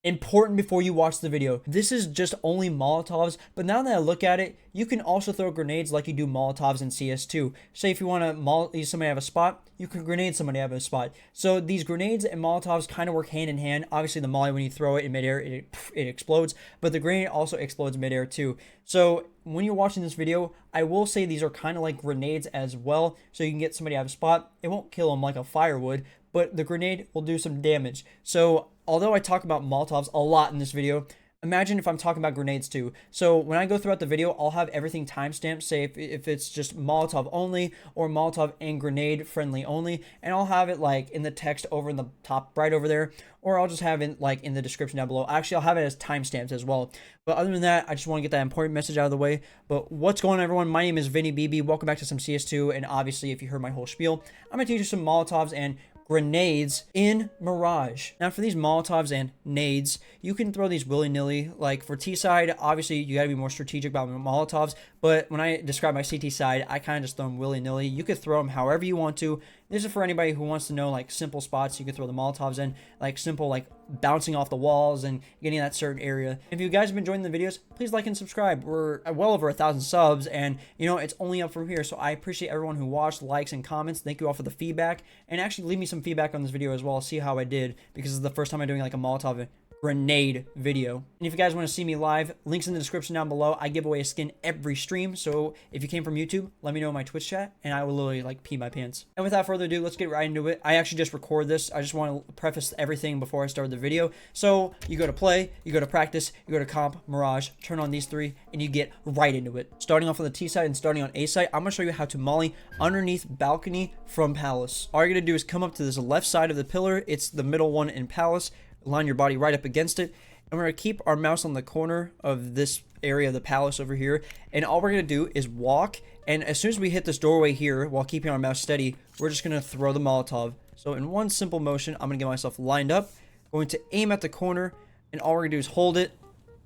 Important before you watch the video. This is just only Molotovs, but now that I look at it, you can also throw grenades like you do Molotovs in CS2. Say if you want to molly somebody out of a spot, you can grenade somebody out of a spot. So these grenades and Molotovs kind of work hand in hand. Obviously the molly, when you throw it in midair, it explodes, but the grenade also explodes midair too. So when you're watching this video, I will say these are kind of like grenades as well. So you can get somebody out of a spot. It won't kill them like a fire would, but the grenade will do some damage. So although I talk about Molotovs a lot in this video, imagine if I'm talking about grenades too. So when I go throughout the video, I'll have everything timestamped, say if it's just Molotov only or Molotov and grenade friendly only, and I'll have it like in the text over in the top right over there, or I'll just have it like in the description down below. Actually, I'll have it as timestamps as well. But other than that, I just want to get that important message out of the way. But what's going on, everyone? My name is VinnieBB. Welcome back to some CS2, and obviously if you heard my whole spiel, I'm going to teach you some Molotovs and grenades in Mirage. Now for these Molotovs and nades, you can throw these willy-nilly. Like for T-side, obviously you gotta be more strategic about Molotovs, but when I describe my CT side, I kind of just throw them willy-nilly. You could throw them however you want to. This is for anybody who wants to know like simple spots. You could throw the Molotovs in, like simple, like bouncing off the walls and getting that certain area. If you guys have been enjoying the videos, please like and subscribe. We're well over 1,000 subs, and you know it's only up from here. So I appreciate everyone who watched, likes, and comments. Thank you all for the feedback, and actually leave me some feedback on this video as well. See how I did, because this is the first time I'm doing like a Molotov grenade video. And if you guys want to see me live, links in the description down below. I give away a skin every stream, so if you came from YouTube, let me know in my Twitch chat and I will literally like pee my pants. And without further ado, let's get right into it. I actually just record this. I just want to preface everything before I start the video. So you go to play, you go to practice, you go to comp, Mirage, turn on these three, and you get right into it. Starting off on the T side and starting on A side, I'm going to show you how to molly underneath balcony from Palace. All you're going to do is come up to this left side of the pillar. It's the middle one in Palace. Line your body right up against it, and we're going to keep our mouse on the corner of this area of the palace over here, and all we're going to do is walk, and as soon as we hit this doorway here while keeping our mouse steady, we're just going to throw the Molotov. So in one simple motion, I'm going to get myself lined up, going to aim at the corner, and all we're going to do is hold it,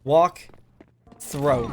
walk, throw.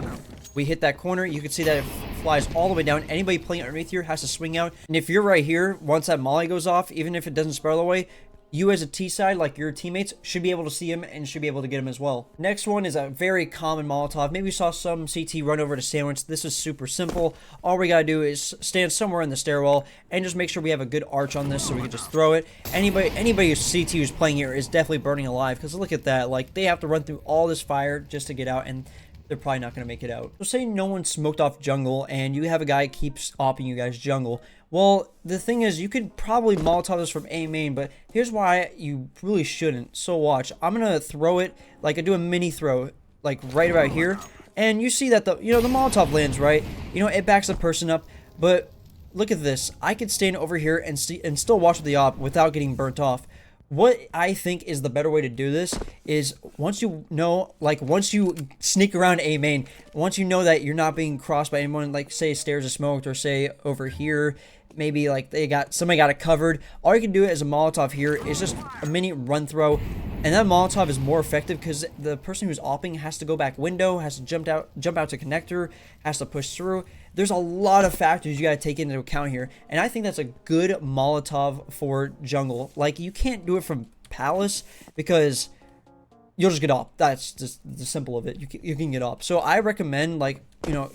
We hit that corner. You can see that it flies all the way down. Anybody playing underneath here has to swing out, and if you're right here, once that molly goes off, even if it doesn't spread all the way, you as a T-side, like your teammates, should be able to see him and should be able to get him as well. Next one is a very common Molotov. Maybe you saw some CT run over to sandwich. This is super simple. All we gotta do is stand somewhere in the stairwell and just make sure we have a good arch on this so we can just throw it. Anybody who's CT who's playing here is definitely burning alive, because look at that. Like, they have to run through all this fire just to get out, and they're probably not going to make it out. So say no one smoked off jungle and you have a guy keeps opping you guys jungle. Well, the thing is, you could probably Molotov this from A main, but here's why you really shouldn't. So watch, I'm going to throw it, like I do a mini throw, like right about here. And you see that the Molotov lands, right? It backs the person up, but look at this. I could stand over here and still watch the op without getting burnt off. What I think is the better way to do this is once you sneak around A main, once you know that you're not being crossed by anyone, like say stairs are smoked, or say over here, maybe like somebody got it covered, all you can do as a Molotov here is just a mini run throw, and that Molotov is more effective because the person who's opping has to go back window, has to jump out to connector, has to push through. There's a lot of factors you got to take into account here, and I think that's a good Molotov for jungle. Like, you can't do it from Palace because you'll just get up. That's just the simple of it. You can get up. So I recommend, like,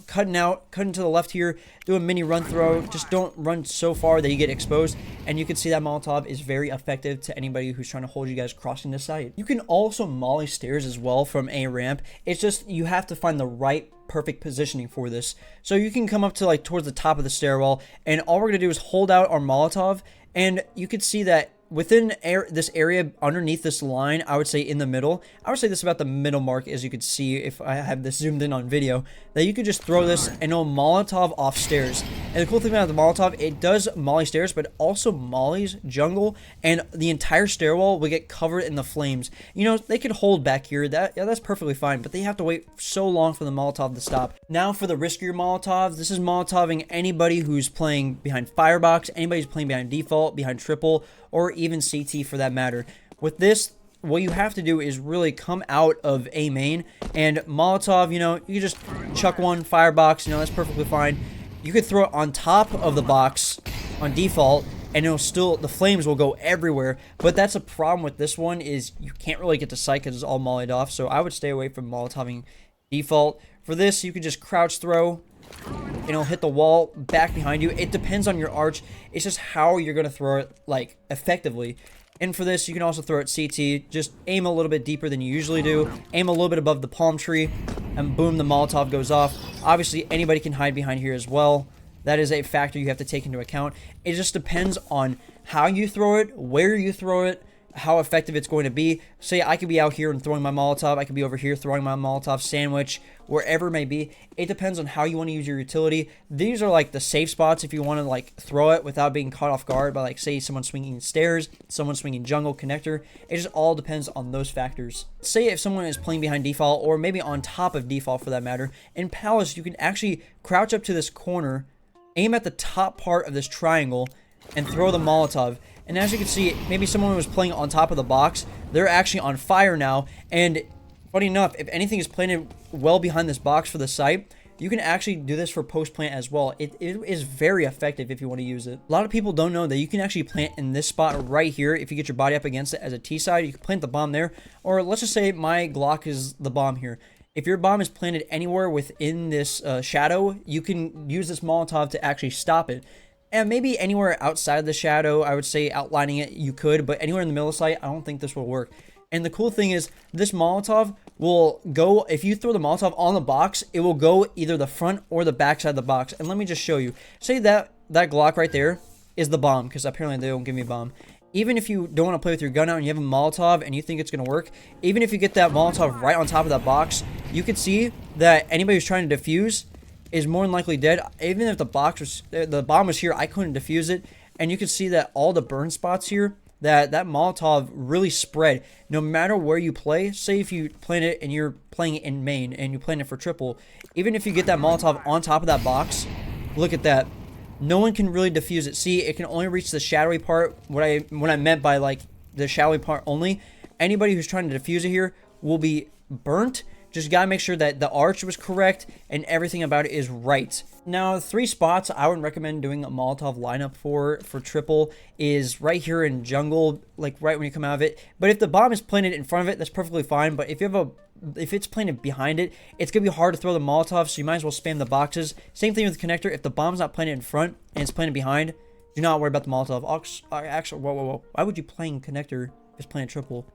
cutting to the left here, do a mini run throw. Just don't run so far that you get exposed, and you can see that Molotov is very effective to anybody who's trying to hold you guys crossing the site. You can also molly stairs as well from a ramp. It's just you have to find the right perfect positioning for this. So you can come up to like towards the top of the stairwell, and all we're gonna do is hold out our Molotov, and you can see that within this area underneath this line, I would say in the middle, I would say this about the middle mark, as you could see if I have this zoomed in on video, that you could just throw this and it'll Molotov off stairs. And the cool thing about the Molotov, it does molly stairs, but also mollies jungle, and the entire stairwell will get covered in the flames. They could hold back here, that's perfectly fine, but they have to wait so long for the Molotov to stop. Now for the riskier Molotovs, this is Molotoving anybody who's playing behind firebox, anybody who's playing behind default, behind triple, or even CT for that matter. With this, what you have to do is really come out of A main, and Molotov, you can just chuck one firebox, that's perfectly fine. You could throw it on top of the box on default, and it'll still, the flames will go everywhere. But that's a problem with this one, is you can't really get to sight because it's all mollied off. So I would stay away from Molotoving default. For this, you could just crouch throw, and it'll hit the wall back behind you. It depends on your arch. It's just how you're going to throw it, like, effectively. And for this, you can also throw it CT. Just aim a little bit deeper than you usually do. Aim a little bit above the palm tree, and boom, the Molotov goes off. Obviously, anybody can hide behind here as well. That is a factor you have to take into account. It just depends on how you throw it, where you throw it, how effective it's going to be. Say I could be out here and throwing my Molotov. I could be over here throwing my Molotov sandwich, wherever it may be. It depends on how you want to use your utility. These are like the safe spots if you want to like throw it without being caught off guard by, like, say someone swinging stairs, someone swinging jungle connector. It just all depends on those factors. Say if someone is playing behind default, or maybe on top of default for that matter, in Palace you can actually crouch up to this corner, aim at the top part of this triangle, and throw the Molotov. And as you can see, maybe someone was playing on top of the box. They're actually on fire now. And funny enough, if anything is planted well behind this box for the site, you can actually do this for post-plant as well. It is very effective if you want to use it. A lot of people don't know that you can actually plant in this spot right here. If you get your body up against it as a T-side, you can plant the bomb there. Or let's just say my Glock is the bomb here. If your bomb is planted anywhere within this shadow, you can use this Molotov to actually stop it. And maybe anywhere outside the shadow, I would say outlining it, you could. But anywhere in the middle of the site, I don't think this will work. And the cool thing is, this Molotov will go, if you throw the Molotov on the box, it will go either the front or the back side of the box. And let me just show you. Say that Glock right there is the bomb, because apparently they don't give me a bomb. Even if you don't want to play with your gun out and you have a Molotov and you think it's going to work, even if you get that Molotov right on top of that box, you can see that anybody who's trying to defuse is more than likely dead. Even if the bomb was here, I couldn't defuse it. And you can see that all the burn spots here, that Molotov really spread. No matter where you play, say if you plant it and you're playing it in main and you plant it for triple, even if you get that Molotov on top of that box, look at that. No one can really defuse it. See, it can only reach the shadowy part. What I meant by like the shadowy part only. Anybody who's trying to defuse it here will be burnt. Just gotta make sure that the arch was correct and everything about it is right. Now, 3 spots I would recommend doing a Molotov lineup for triple is right here in jungle, like right when you come out of it. But if the bomb is planted in front of it, that's perfectly fine. But if you have if it's planted behind it, it's gonna be hard to throw the Molotov, so you might as well spam the boxes. Same thing with the connector. If the bomb's not planted in front and it's planted behind, do not worry about the Molotov. Actually, whoa. Why would you playing connector if it's planted triple?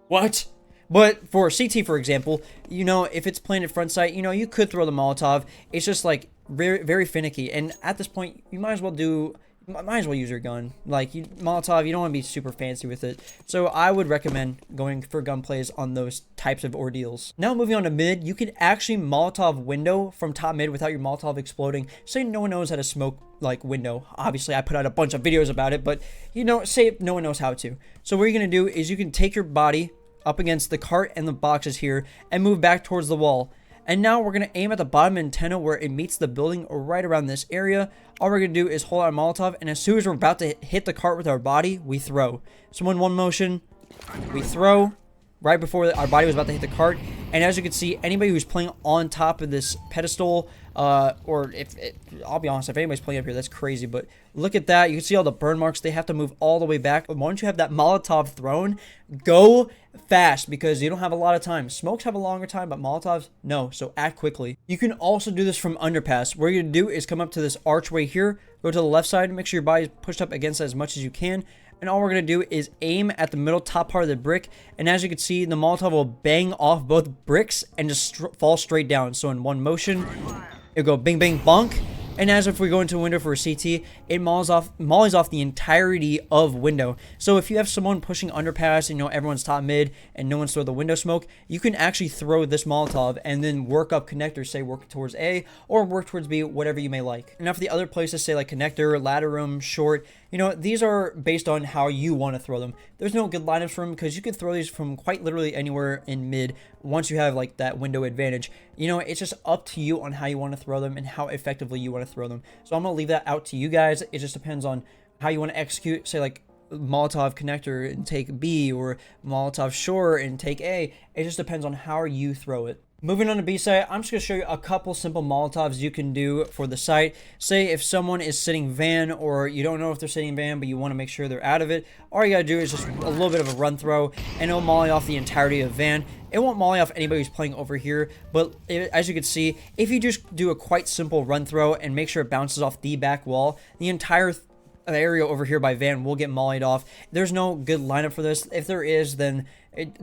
What? But for CT, for example, you know, if it's planted front sight, you know, you could throw the Molotov. It's just like very, very finicky. And at this point, you might as well use your gun. Like, Molotov, you don't want to be super fancy with it. So I would recommend going for gun plays on those types of ordeals. Now moving on to mid, you can actually Molotov window from top mid without your Molotov exploding. Say no one knows how to smoke like window. Obviously, I put out a bunch of videos about it, but you know, say no one knows how to. So what you're going to do is you can take your body up against the cart and the boxes here and move back towards the wall. And now we're going to aim at the bottom antenna where it meets the building, or right around this area. All we're going to do is hold our Molotov, and as soon as we're about to hit the cart with our body, we throw. So in one motion, we throw right before our body was about to hit the cart. And as you can see, anybody who's playing on top of this pedestal, or I'll be honest, if anybody's playing up here, that's crazy. But look at that. You can see all the burn marks. They have to move all the way back. Once you have that Molotov thrown, go fast, because you don't have a lot of time. Smokes have a longer time, but Molotovs, no. So act quickly. You can also do this from Underpass. What you're going to do is come up to this archway here, go to the left side, make sure your body's pushed up against it as much as you can. And all we're going to do is aim at the middle top part of the brick. And as you can see, the Molotov will bang off both bricks and just fall straight down. So in one motion, it'll go bing, bang, bonk. And as if we go into a window for a CT, it mollies off the entirety of window. So if you have someone pushing Underpass and you know everyone's top mid and no one's throw the window smoke, you can actually throw this Molotov and then work up connectors, say work towards A or work towards B, whatever you may like. Now for the other places, say like connector, ladder room, short, you know, these are based on how you want to throw them. There's no good lineups for them because you can throw these from quite literally anywhere in mid once you have like that window advantage. You know, it's just up to you on how you want to throw them and how effectively you want to throw them. So I'm going to leave that out to you guys. It just depends on how you want to execute, say like Molotov connector and take B, or Molotov short and take A. It just depends on how you throw it. Moving on to B site, I'm just going to show you a couple simple Molotovs you can do for the site. Say if someone is sitting van, or you don't know if they're sitting van, but you want to make sure they're out of it, all you got to do is just a little bit of a run throw, and it'll molly off the entirety of van. It won't molly off anybody who's playing over here, but as you can see, if you just do a quite simple run throw and make sure it bounces off the back wall, the entire area over here by van will get mollied off. There's no good lineup for this. If there is, then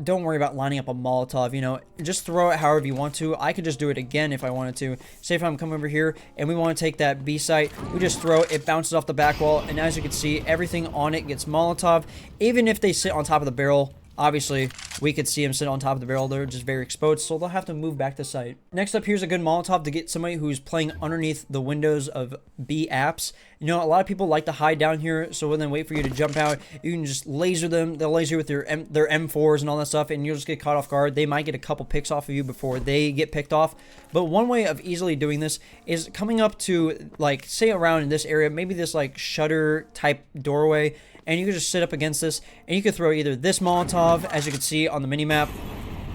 don't worry about lining up a Molotov, you know, just throw it however you want to. I could just do it again if I wanted to. Say if I'm coming over here and we want to take that B site, we just throw it, it bounces off the back wall, and as you can see, everything on it gets Molotov. Even if they sit on top of the barrel, obviously, we could see them sit on top of the barrel. They're just very exposed, so they'll have to move back to site. Next up, here's a good Molotov to get somebody who's playing underneath the windows of B apps. You know, a lot of people like to hide down here, so when they wait for you to jump out, you can just laser them. They'll laser with their M4s and all that stuff, and you'll just get caught off guard. They might get a couple picks off of you before they get picked off. But one way of easily doing this is coming up to, like, say around in this area, maybe this, like, shutter type doorway, and you can just sit up against this, and you can throw either this Molotov, as you can see on the mini-map,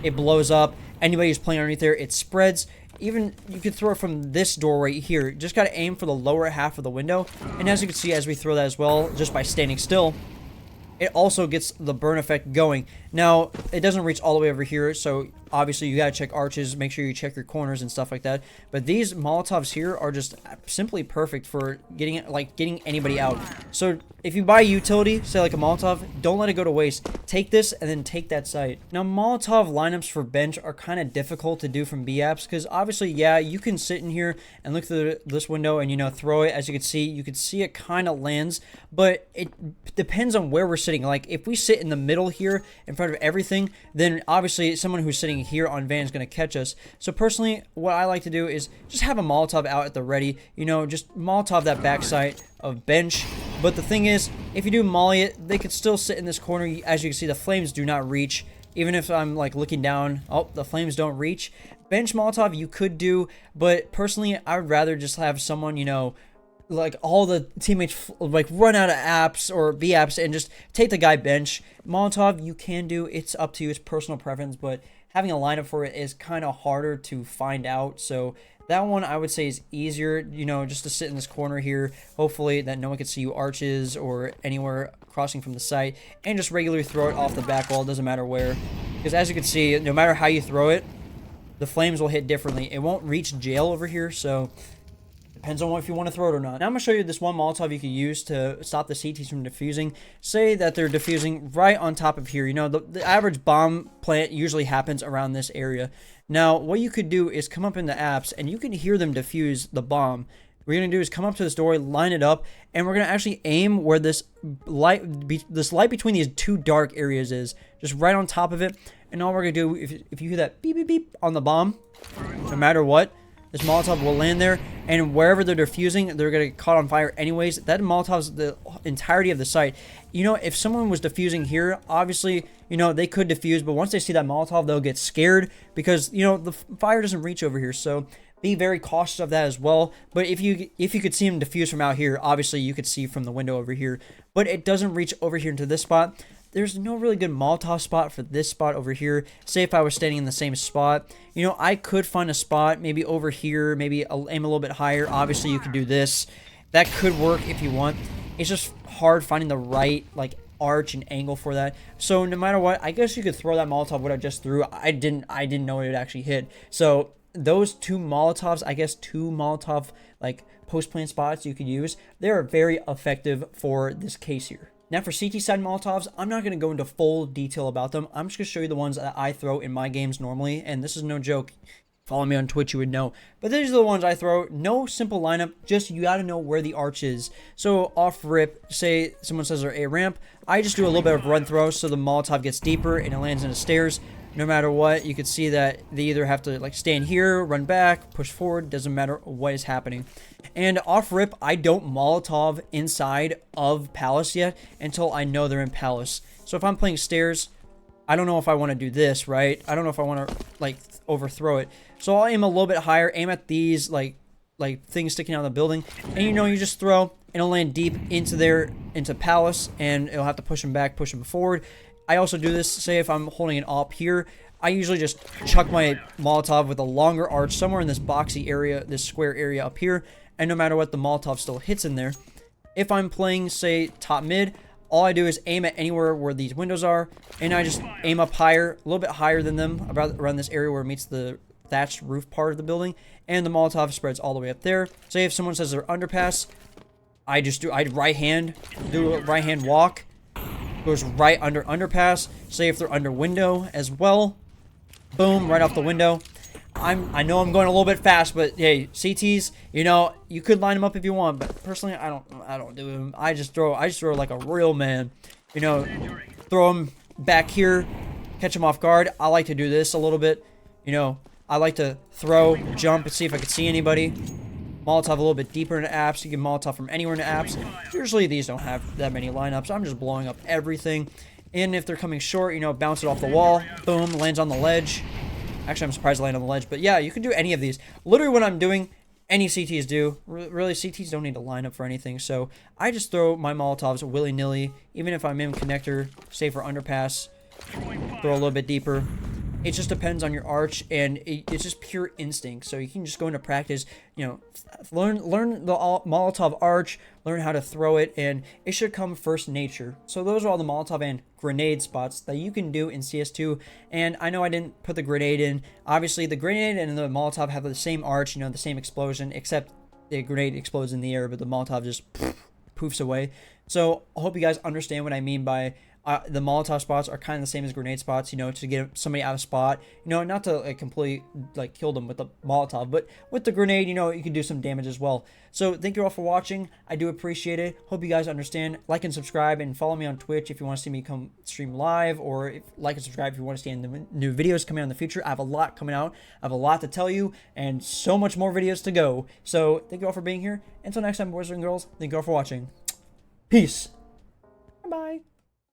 it blows up. Anybody who's playing underneath there, it spreads. Even, you could throw it from this door right here. Just gotta aim for the lower half of the window, and as you can see, as we throw that as well, just by standing still, it also gets the burn effect going. Now, it doesn't reach all the way over here, so obviously you gotta check arches, make sure you check your corners and stuff like that. But these Molotovs here are just simply perfect for getting anybody out. So if you buy a utility, say like a Molotov, don't let it go to waste. Take this and then take that site. Now, Molotov lineups for bench are kind of difficult to do from B apps, because obviously, yeah, you can sit in here and look through this window and, you know, throw it. As you can see it kind of lands, but it depends on where we're sitting. Like, if we sit in the middle here in front of everything, then obviously someone who's sitting here on van is going to catch us. So personally, what I like to do is just have a Molotov out at the ready, you know, just Molotov that backside of bench. But the thing is, if you do molly it, they could still sit in this corner. As you can see, the flames do not reach. Even if I'm like looking down, oh, the flames don't reach. Bench Molotov you could do, but personally, I would rather just have someone, you know, like all the teammates like run out of apps or B apps and just take the guy bench. Molotov you can do, it's up to you, it's personal preference, but having a lineup for it is kind of harder to find out. So that one I would say is easier, you know, just to sit in this corner here, hopefully that no one can see you arches or anywhere crossing from the site, and just regularly throw it off the back wall, doesn't matter where, because as you can see, no matter how you throw it, the flames will hit differently. It won't reach jail over here, so depends on if you want to throw it or not. Now I'm going to show you this one Molotov you can use to stop the CTs from defusing. Say that they're defusing right on top of here. You know, the average bomb plant usually happens around this area. Now, what you could do is come up in the apps, and you can hear them defuse the bomb. What you're going to do is come up to this door, line it up, and we're going to actually aim where this light between these two dark areas is. Just right on top of it. And all we're going to do, if you hear that beep, beep, beep on the bomb, no matter what, this Molotov will land there, and wherever they're defusing, they're going to get caught on fire anyways. That Molotov's the entirety of the site. You know, if someone was defusing here, obviously, you know, they could defuse, but once they see that Molotov, they'll get scared because, you know, the fire doesn't reach over here. So be very cautious of that as well. But if you could see them defuse from out here, obviously you could see from the window over here, but it doesn't reach over here into this spot. There's no really good Molotov spot for this spot over here. Say if I was standing in the same spot, you know, I could find a spot maybe over here, maybe aim a little bit higher. Obviously, you could do this. That could work if you want. It's just hard finding the right, like, arch and angle for that. So no matter what, I guess you could throw that Molotov what I just threw. I didn't know it would actually hit. So those two Molotovs, I guess two Molotov, like, post-plant spots you could use, they're very effective for this case here. Now for CT-sided Molotovs, I'm not going to go into full detail about them. I'm just going to show you the ones that I throw in my games normally, and this is no joke. Follow me on Twitch, you would know. But these are the ones I throw. No simple lineup, just you got to know where the arch is. So off rip, say someone says they're A ramp, I just do a little bit of run throw so the Molotov gets deeper and it lands in the stairs. No matter what, you can see that they either have to like stand here, run back, push forward, doesn't matter what is happening. And off rip, I don't Molotov inside of Palace yet until I know they're in Palace. So if I'm playing stairs, I don't know if I want to do this, right? I don't know if I want to like overthrow it. So I'll aim a little bit higher, aim at these like things sticking out of the building, and you know, you just throw, and it'll land deep into Palace, and it'll have to push them back, push them forward. I also do this, say if I'm holding an AWP here, I usually just chuck my Molotov with a longer arch somewhere in this boxy area, this square area up here, and no matter what, the Molotov still hits in there. If I'm playing, say, top mid, all I do is aim at anywhere where these windows are, and I just aim up higher, a little bit higher than them, about around this area where it meets the thatched roof part of the building, and the Molotov spreads all the way up there. Say if someone says they're underpass, I right hand, do a right hand walk, goes right under underpass. Say if they're under window as well, boom, right off the window. I know I'm going a little bit fast, but hey, CTs, you know, you could line them up if you want, but personally, I don't do them. I just throw like a real man, you know, throw them back here, catch them off guard. I like to do this a little bit, you know. I like to throw, jump, and see if I can see anybody. Molotov a little bit deeper into apps. You can Molotov from anywhere into apps. Usually these don't have that many lineups. I'm just blowing up everything. And if they're coming short, you know, bounce it off the wall. Boom, lands on the ledge. Actually, I'm surprised I land on the ledge. But yeah, you can do any of these. Literally what I'm doing, any CTs do. Really, CTs don't need to line up for anything. So I just throw my Molotovs willy-nilly. Even if I'm in connector, say for underpass, throw a little bit deeper. It just depends on your arch, and it's just pure instinct. So you can just go into practice, you know, learn the Molotov arch, learn how to throw it, and it should come first nature. So those are all the Molotov and grenade spots that you can do in CS2. And I know I didn't put the grenade in. Obviously, the grenade and the Molotov have the same arch, you know, the same explosion, except the grenade explodes in the air, but the Molotov just poofs away. So I hope you guys understand what I mean by the Molotov spots are kind of the same as grenade spots, you know, to get somebody out of spot, you know, not to like completely like kill them with the Molotov, but with the grenade, you know, you can do some damage as well. So thank you all for watching. I do appreciate it. Hope you guys understand. Like and subscribe, and follow me on Twitch if you want to see me come stream live, or like and subscribe if you want to see new videos coming out in the future. I have a lot coming out. I have a lot to tell you, and so much more videos to go. So thank you all for being here. Until next time, boys and girls, thank you all for watching. Peace. Bye-bye.